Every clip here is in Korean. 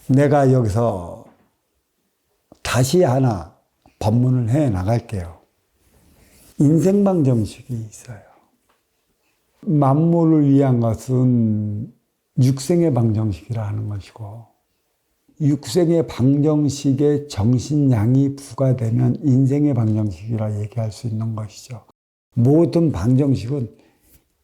내가 여기서 다시 하나 법문을 해 나갈게요. 인생방정식이 있어요. 만물을 위한 것은 육생의 방정식이라 하는 것이고, 육생의 방정식에 정신량이 부과되면 인생의 방정식이라 얘기할 수 있는 것이죠. 모든 방정식은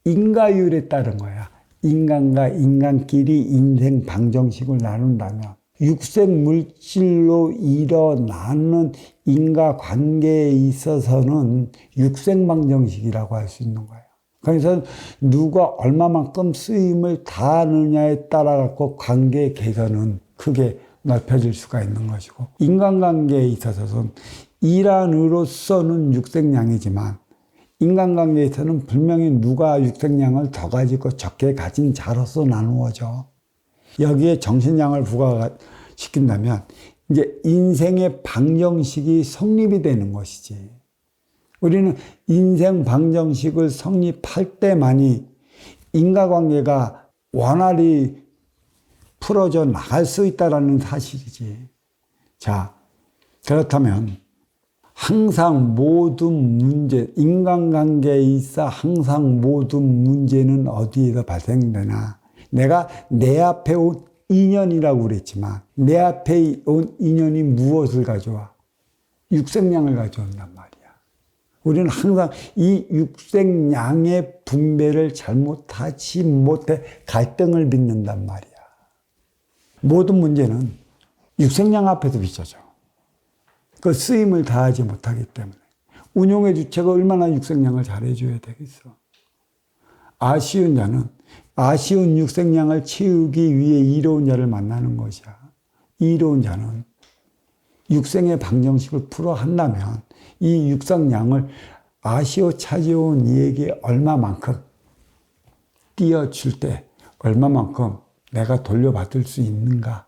인과율에 따른 거야. 인간과 인간끼리 인생 방정식을 나눈다면 육생 물질로 일어나는 인과관계에 있어서는 육생 방정식이라고 할 수 있는 거예요. 그래서 누가 얼마만큼 쓰임을 다하느냐에 따라 갖고 관계의 개선은 크게 넓혀질 수가 있는 것이고, 인간관계에 있어서는 일환으로서는 육생량이지만 인간관계에서는 분명히 누가 육생량을 더 가지고 적게 가진 자로서 나누어져. 여기에 정신량을 부과시킨다면 이제 인생의 방정식이 성립이 되는 것이지. 우리는 인생 방정식을 성립할 때만이 인과관계가 원활히 풀어져 나갈 수 있다는 사실이지. 자, 그렇다면 항상 모든 문제, 인간관계에 있어 항상 모든 문제는 어디에서 발생되나? 내가 내 앞에 온 인연이라고 그랬지만 내 앞에 온 인연이 무엇을 가져와? 육생량을 가져온단 말이야. 우리는 항상 이 육생량의 분배를 잘못하지 못해 갈등을 빚는단 말이야. 모든 문제는 육생량 앞에서 비춰져. 그 쓰임을 다하지 못하기 때문에. 운용의 주체가 얼마나 육생량을 잘해줘야 되겠어. 아쉬운 자는 아쉬운 육생량을 채우기 위해 이로운 자를 만나는 것이야. 이로운 자는 육생의 방정식을 풀어 한다면 이 육상량을 아쉬워 찾아온 이에게 얼마만큼 띄워줄 때 얼마만큼 내가 돌려받을 수 있는가,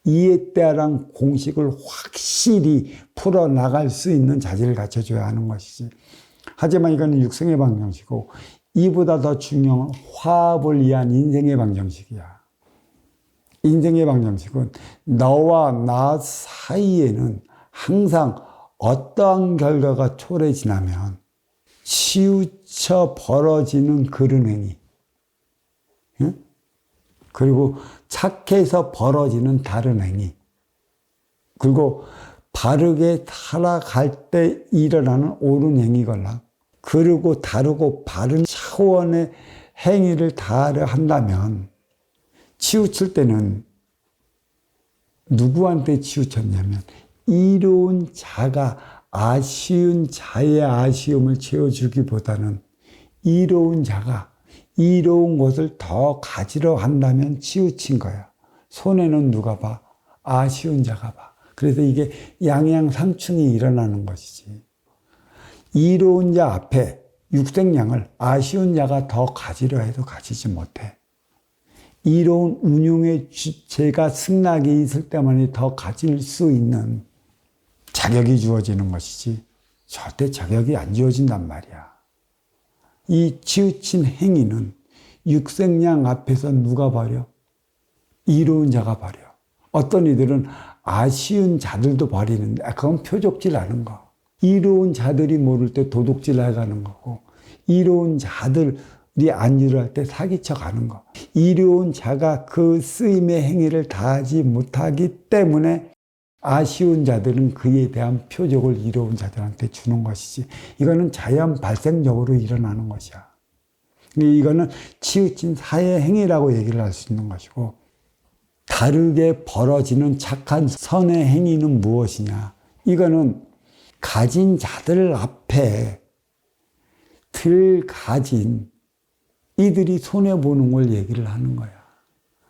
이에 따른 공식을 확실히 풀어나갈 수 있는 자질을 갖춰줘야 하는 것이지. 하지만 이거는 육생의 방정식이고 이보다 더 중요한 화합을 위한 인생의 방정식이야. 인생의 방정식은 너와 나 사이에는 항상 어떠한 결과가 초래지나면 치우쳐 벌어지는 그런 행위, 응? 그리고 착해서 벌어지는 다른 행위, 그리고 바르게 살아갈 때 일어나는 옳은 행위걸랑, 그리고 다르고 바른 차원의 행위를 다하려 한다면 치우칠 때는 누구한테 치우쳤냐면 이로운 자가 아쉬운 자의 아쉬움을 채워주기보다는 이로운 자가 이로운 것을 더 가지려 한다면 치우친 거야. 손해는 누가 봐? 아쉬운 자가 봐. 그래서 이게 양양상충이 일어나는 것이지. 이로운 자 앞에 육생량을 아쉬운 자가 더 가지려 해도 가지지 못해. 이로운 운용의 주체가 승낙이 있을 때만이 더 가질 수 있는 자격이 주어지는 것이지 절대 자격이 안 주어진단 말이야. 이 치우친 행위는 육생량 앞에서 누가 버려? 이로운 자가 버려. 어떤 이들은 아쉬운 자들도 버리는데 그건 표적질 하는 거. 이로운 자들이 모를 때 도둑질 해가는 거고, 이로운 자들이 안주를 할 때 사기쳐 가는 거. 이로운 자가 그 쓰임의 행위를 다하지 못하기 때문에 아쉬운 자들은 그에 대한 표적을 이로운 자들한테 주는 것이지. 이거는 자연 발생적으로 일어나는 것이야. 이거는 치우친 사회 행위라고 얘기를 할 수 있는 것이고, 다르게 벌어지는 착한 선의 행위는 무엇이냐? 이거는 가진 자들 앞에 들 가진 이들이 손해보는 걸 얘기를 하는 거야.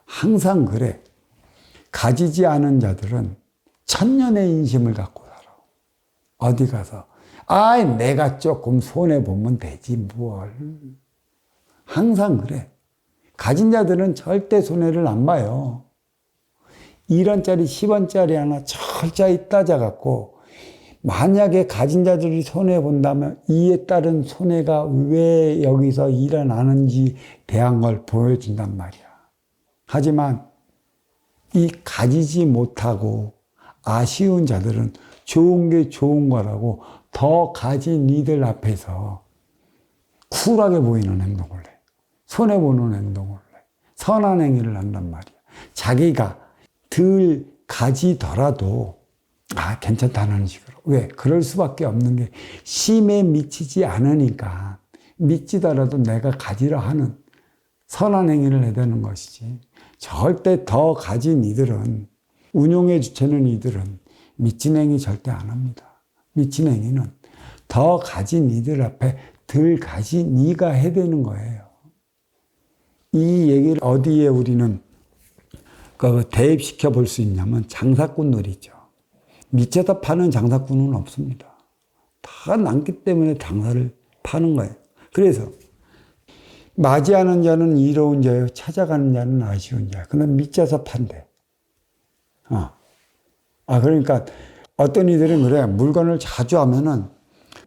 항상 그래. 가지지 않은 자들은 천년의 인심을 갖고 살아. 어디 가서 내가 조금 손해보면 되지 뭘. 항상 그래. 가진 자들은 절대 손해를 안 봐요. 1원짜리 10원짜리 하나 철저히 따져갖고 만약에 가진 자들이 손해본다면 이에 따른 손해가 왜 여기서 일어나는지 대한 걸 보여준단 말이야. 하지만 이 가지지 못하고 아쉬운 자들은 좋은 게 좋은 거라고 더 가진 이들 앞에서 쿨하게 보이는 행동을 해. 손해보는 행동을 해. 선한 행위를 한단 말이야. 자기가 덜 가지더라도 괜찮다는 식으로. 왜? 그럴 수밖에 없는 게 심에 미치지 않으니까 미치더라도 내가 가지려 하는 선한 행위를 해야 되는 것이지. 절대 더 가진 이들은, 운용의 주체는 이들은 미친 행위 절대 안 합니다. 미친 행위는 더 가진 이들 앞에 덜 가진 이가 해야 되는 거예요. 이 얘기를 어디에 우리는 대입시켜 볼 수 있냐면 장사꾼들이죠. 밑에다 파는 장사꾼은 없습니다. 다 남기 때문에 장사를 파는 거예요. 그래서 맞이하는 자는 이로운 자요, 찾아가는 자는 아쉬운 자요. 그러나 밑에서 판대. 그러니까 어떤 이들은 그래. 물건을 자주 하면은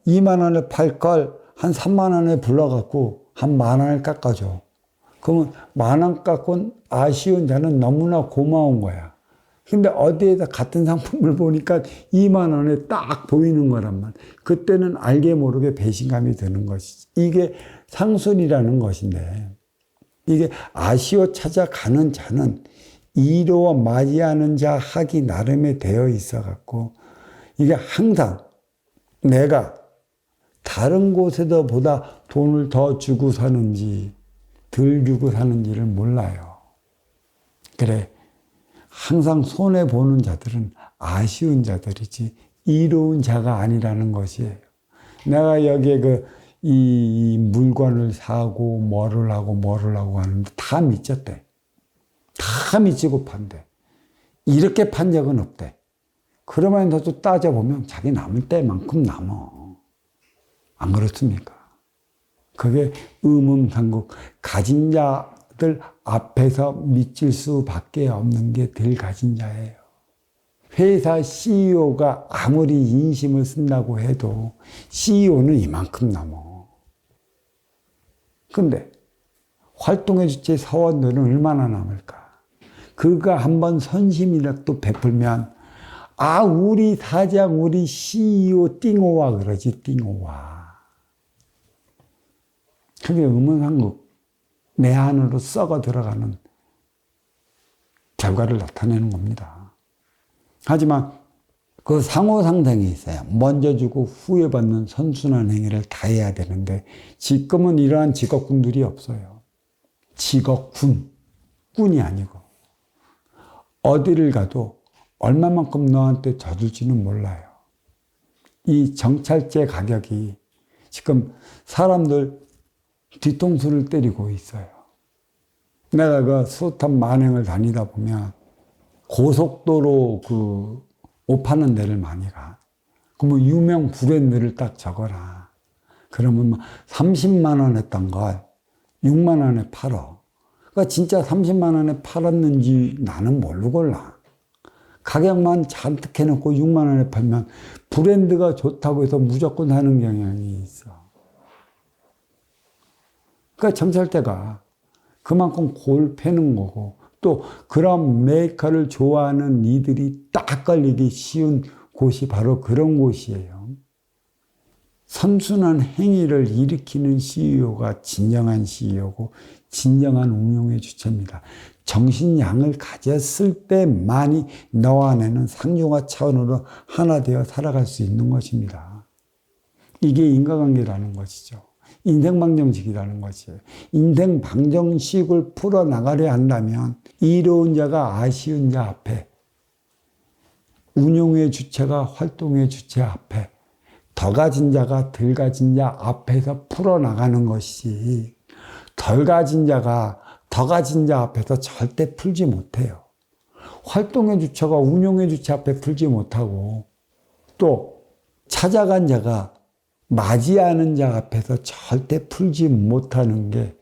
2만 원에 팔 걸 한 3만 원에 불러갖고 한 1만 원을 깎아줘. 그러면 1만 원 깎은 아쉬운 자는 너무나 고마운 거야. 근데 어디에다 같은 상품을 보니까 2만 원에 딱 보이는 거란 말. 그때는 알게 모르게 배신감이 드는 것이지. 이게 상순이라는 것인데, 이게 아쉬워 찾아가는 자는 이로워 맞이하는 자 하기 나름에 되어 있어 갖고, 이게 항상 내가 다른 곳에도 보다 돈을 더 주고 사는지 덜 주고 사는지를 몰라요. 그래, 항상 손해보는 자들은 아쉬운 자들이지 이로운 자가 아니라는 것이에요. 내가 여기에 이 물건을 사고 뭐를 하고 하는데 다 미쳤대. 다 미치고 판대. 이렇게 판 적은 없대. 그러면서도 따져보면 자기 남을 때만큼 남어. 안 그렇습니까? 그게 의문상국. 가진 자들 앞에서 미칠 수밖에 없는 게 덜 가진 자예요. 회사 CEO가 아무리 인심을 쓴다고 해도 CEO는 이만큼 남어. 근데 활동의 주체 사원들은 얼마나 남을까? 그가 한번 선심이라도 베풀면 우리 사장, 우리 CEO 띵호와 그러지, 띵호와. 그게 의문상국, 내 안으로 썩어 들어가는 결과를 나타내는 겁니다. 하지만 그 상호상생이 있어요. 먼저 주고 후에 받는 선순환 행위를 다 해야 되는데 지금은 이러한 직업군들이 없어요. 직업군, 꾼이 아니고 어디를 가도 얼마만큼 너한테 져줄지는 몰라요. 이 정찰제 가격이 지금 사람들 뒤통수를 때리고 있어요. 내가 숱한 만행을 다니다 보면 고속도로 옷 파는 데를 많이 가. 그러면 유명 브랜드를 딱 적어라. 그러면 30만 원 했던 걸 6만 원에 팔어. 그러니까 진짜 30만 원에 팔았는지 나는 뭘로 골라. 가격만 잔뜩 해놓고 6만 원에 팔면 브랜드가 좋다고 해서 무조건 사는 경향이 있어. 그러니까 정찰대가 그만큼 골 패는 거고, 또 그런 메이커를 좋아하는 이들이 딱 걸리기 쉬운 곳이 바로 그런 곳이에요. 선순환 행위를 일으키는 CEO가 진정한 CEO고 진정한 운용의 주체입니다. 정신량을 가졌을 때만이 너 안에는 상중하 차원으로 하나 되어 살아갈 수 있는 것입니다. 이게 인과관계라는 것이죠. 인생방정식이라는 것이에요. 인생방정식을 풀어나가려 한다면 이로운 자가 아쉬운 자 앞에, 운용의 주체가 활동의 주체 앞에, 더 가진 자가 덜 가진 자 앞에서 풀어나가는 것이, 덜 가진 자가 더 가진 자 앞에서 절대 풀지 못해요. 활동의 주체가 운용의 주체 앞에 풀지 못하고, 또 찾아간 자가 맞이하는 자 앞에서 절대 풀지 못하는 게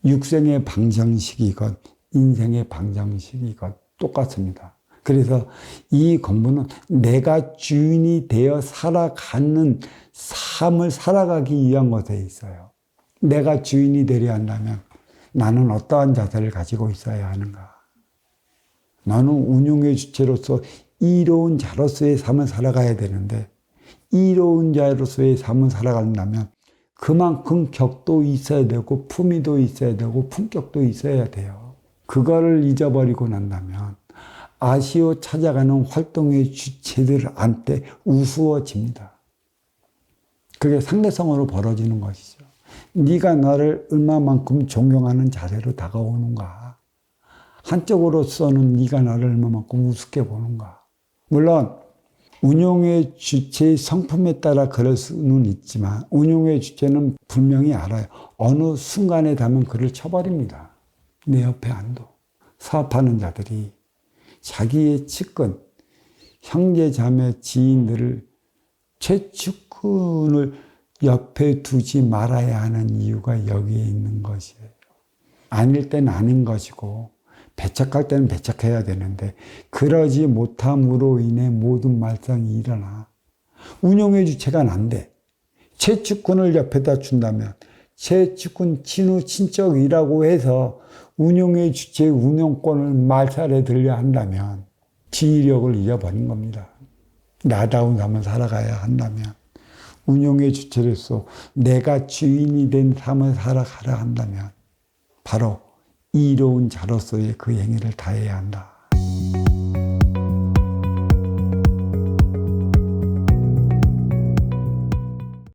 육생의 방정식이건 인생의 방정식이건 똑같습니다. 그래서 이 공부는 내가 주인이 되어 살아가는 삶을 살아가기 위한 것에 있어요. 내가 주인이 되려 한다면 나는 어떠한 자세를 가지고 있어야 하는가? 나는 운용의 주체로서 이로운 자로서의 삶을 살아가야 되는데 이로운 자로서의 삶을 살아가려면 그만큼 격도 있어야 되고 품위도 있어야 되고 품격도 있어야 돼요. 그거를 잊어버리고 난다면 아쉬워 찾아가는 활동의 주체들한테 우스워집니다. 그게 상대성으로 벌어지는 것이죠. 네가 나를 얼마만큼 존경하는 자세로 다가오는가. 한쪽으로서는 네가 나를 얼마만큼 우습게 보는가. 물론 운용의 주체의 성품에 따라 그럴 수는 있지만 운용의 주체는 분명히 알아요. 어느 순간에 닿으면 그를 쳐버립니다. 내 옆에 안 둬. 사업하는 자들이 자기의 측근, 형제, 자매, 지인들을 최측근을 옆에 두지 말아야 하는 이유가 여기에 있는 것이에요. 아닐 땐 아닌 것이고 배척할 때는 배척해야 되는데 그러지 못함으로 인해 모든 말썽이 일어나. 운용의 주체가 난데 최측근을 옆에다 준다면 최측근 친후 친척이라고 해서 운용의 주체의 운용권을 말살에 들려 한다면 지휘력을 잃어버린 겁니다. 나다운 삶을 살아가야 한다면 운용의 주체로서 내가 주인이 된 삶을 살아가려 한다면 바로 이로운 자로서의 그 행위를 다해야 한다.